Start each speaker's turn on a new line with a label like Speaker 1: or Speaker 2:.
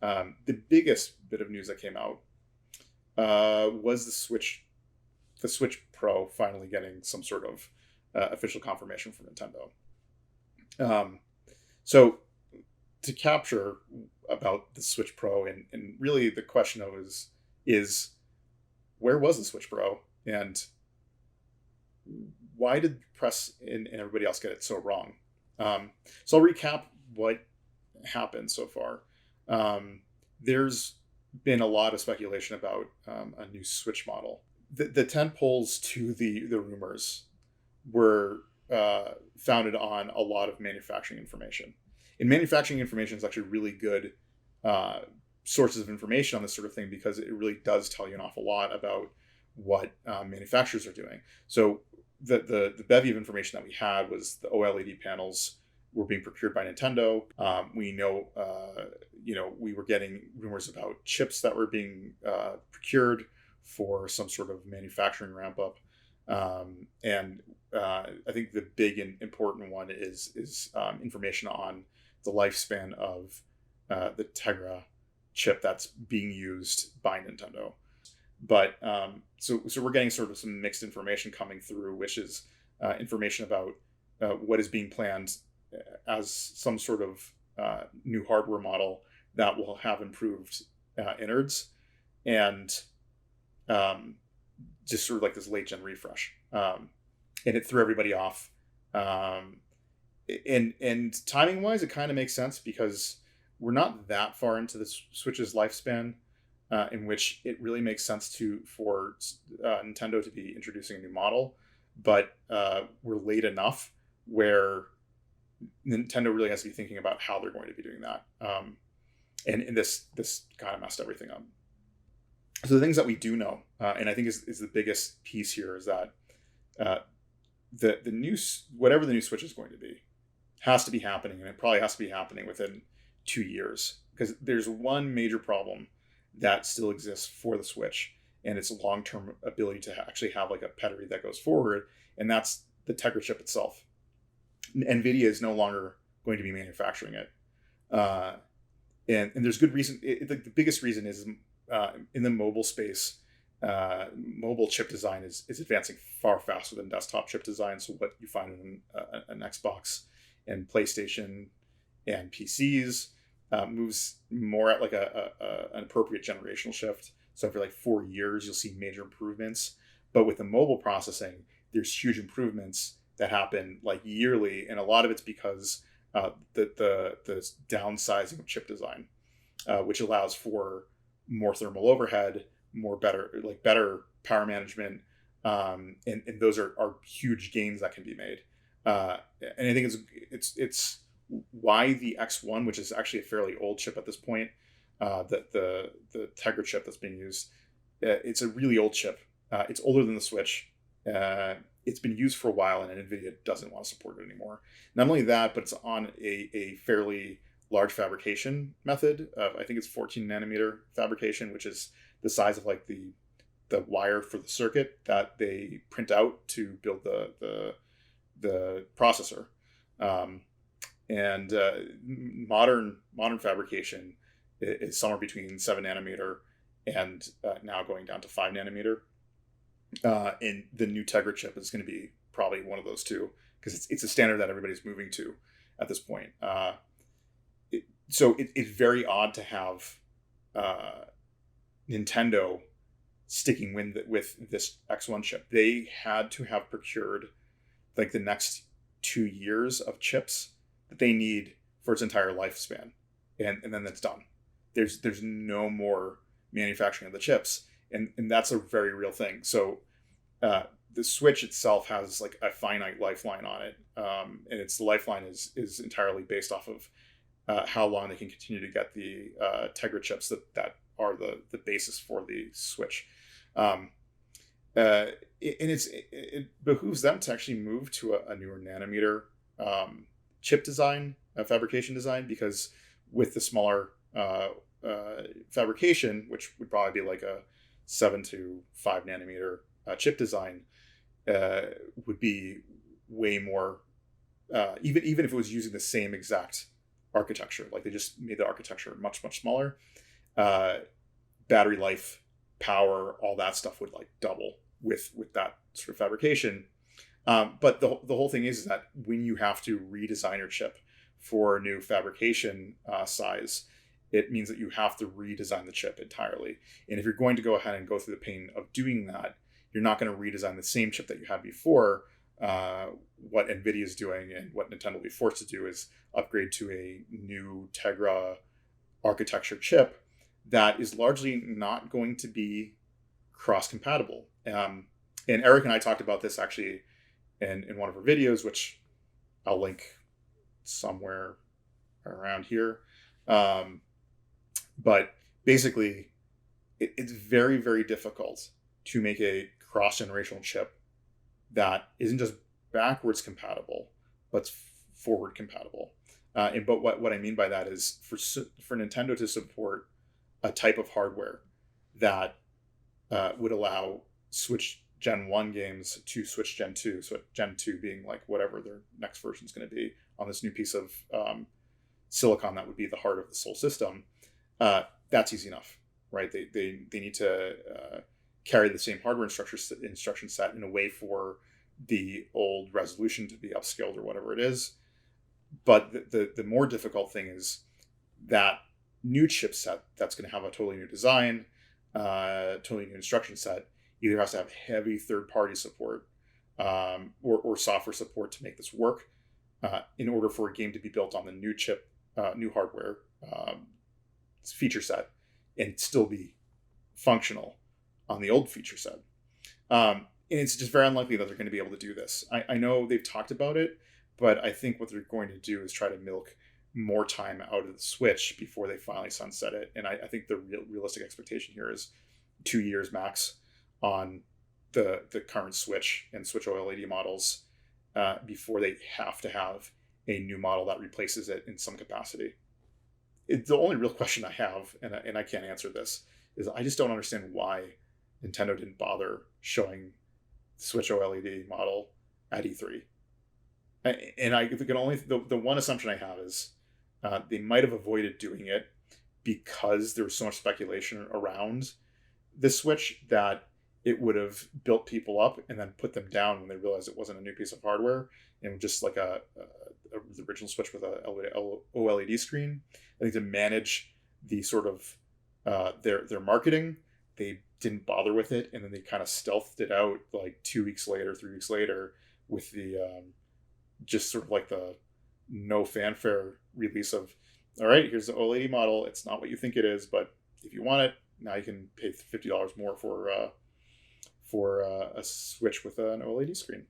Speaker 1: The biggest bit of news that came out was the Switch Pro finally getting some sort of official confirmation from Nintendo. Um, so to capture about the Switch Pro, and really the question of is where was the Switch Pro, and why did the press and everybody else get it so wrong? So I'll recap what happened so far. There's been a lot of speculation about a new Switch model. The tent poles to the rumors were founded on a lot of manufacturing information. And manufacturing information is actually really good uh, sources of information on this sort of thing, because it really does tell you an awful lot about what manufacturers are doing. So the bevy of information that we had was the OLED panels were being procured by Nintendo. We know, we were getting rumors about chips that were being procured for some sort of manufacturing ramp up. And I think the big and important one is information on the lifespan of the Tegra chip that's being used by Nintendo. But so we're getting sort of some mixed information coming through, which is information about what is being planned as some sort of new hardware model that will have improved innards, and just sort of like this late gen refresh, and it threw everybody off. And timing wise, it kind of makes sense because we're not that far into the Switch's lifespan, in which it really makes sense for Nintendo to be introducing a new model, but we're late enough where Nintendo really has to be thinking about how they're going to be doing that. And this kind of messed everything up. So the things that we do know, and I think is the biggest piece here, is that the new, whatever the new Switch is going to be, has to be happening, and it probably has to be happening within 2 years, because there's one major problem that still exists for the Switch, and its long-term ability to actually have like a pedigree that goes forward, and that's the Tegra chip itself. NVIDIA is no longer going to be manufacturing it, and there's good reason. The biggest reason is in the mobile space. Mobile chip design is advancing far faster than desktop chip design. So what you find in an Xbox and PlayStation and PCs moves more at like an appropriate generational shift. So for like 4 years, you'll see major improvements. But with the mobile processing, there's huge improvements that happen like yearly, and a lot of it's because the downsizing of chip design, which allows for more thermal overhead, better power management, and those are huge gains that can be made. And I think it's why the X1, which is actually a fairly old chip at this point, that the Tegra chip that's being used, it's a really old chip. It's older than the Switch. It's been used for a while, and NVIDIA doesn't want to support it anymore. Not only that, but it's on a fairly large fabrication method. I think it's 14 nanometer fabrication, which is the size of like the wire for the circuit that they print out to build the processor. And modern fabrication is somewhere between 7 nanometer and now going down to 5 nanometer. And the new Tegra chip is going to be probably one of those two, because it's a standard that everybody's moving to at this point. So it's very odd to have Nintendo sticking with this X1 chip. They had to have procured like the next 2 years of chips that they need for its entire lifespan, and then that's done. There's no more manufacturing of the chips, and that's a very real thing. So the Switch itself has like a finite lifeline on it, and its lifeline is entirely based off of how long they can continue to get the Tegra chips that are the basis for the Switch. It behooves them to actually move to a newer nanometer chip design, fabrication design, because with the smaller fabrication, which would probably be like a 7 to 5 nanometer chip design, would be way more, even if it was using the same exact architecture. Like they just made the architecture much, much smaller. Uh, Battery life, power, all that stuff would like double with that sort of fabrication. But the whole thing is that when you have to redesign your chip for a new fabrication size, it means that you have to redesign the chip entirely. And if you're going to go ahead and go through the pain of doing that, you're not going to redesign the same chip that you had before. What NVIDIA is doing and what Nintendo will be forced to do is upgrade to a new Tegra architecture chip that is largely not going to be cross-compatible. And Eric and I talked about this actually in one of our videos, which I'll link somewhere around here. But basically, it's very, very difficult to make a cross-generational chip that isn't just backwards compatible, but forward compatible. But what I mean by that is for Nintendo to support a type of hardware that would allow Switch Gen 1 games to Switch Gen 2, so Gen 2 being like whatever their next version is going to be on this new piece of silicon that would be the heart of the whole system, that's easy enough, right? They need to carry the same hardware instruction set in a way for the old resolution to be upscaled or whatever it is. But the more difficult thing is that new chipset that's going to have a totally new design, totally new instruction set, either has to have heavy third-party support or software support to make this work in order for a game to be built on the new chip, new hardware feature set and still be functional on the old feature set. And it's just very unlikely that they're going to be able to do this. I know they've talked about it, but I think what they're going to do is try to milk more time out of the Switch before they finally sunset it. And I think the realistic expectation here is 2 years max on the current Switch and Switch OLED models before they have to have a new model that replaces it in some capacity. The only real question I have, and I can't answer this, is I just don't understand why Nintendo didn't bother showing the Switch OLED model at E3. And I can only the one assumption I have is they might have avoided doing it because there was so much speculation around the Switch that it would have built people up and then put them down when they realized it wasn't a new piece of hardware and just like the original Switch with a OLED screen. I think to manage the sort of their marketing, they didn't bother with it, and then they kind of stealthed it out like 2 weeks later, 3 weeks later, with the just sort of like the no fanfare release of, all right, here's the OLED model. It's not what you think it is, but if you want it, now you can pay $50 more for a Switch with an OLED screen.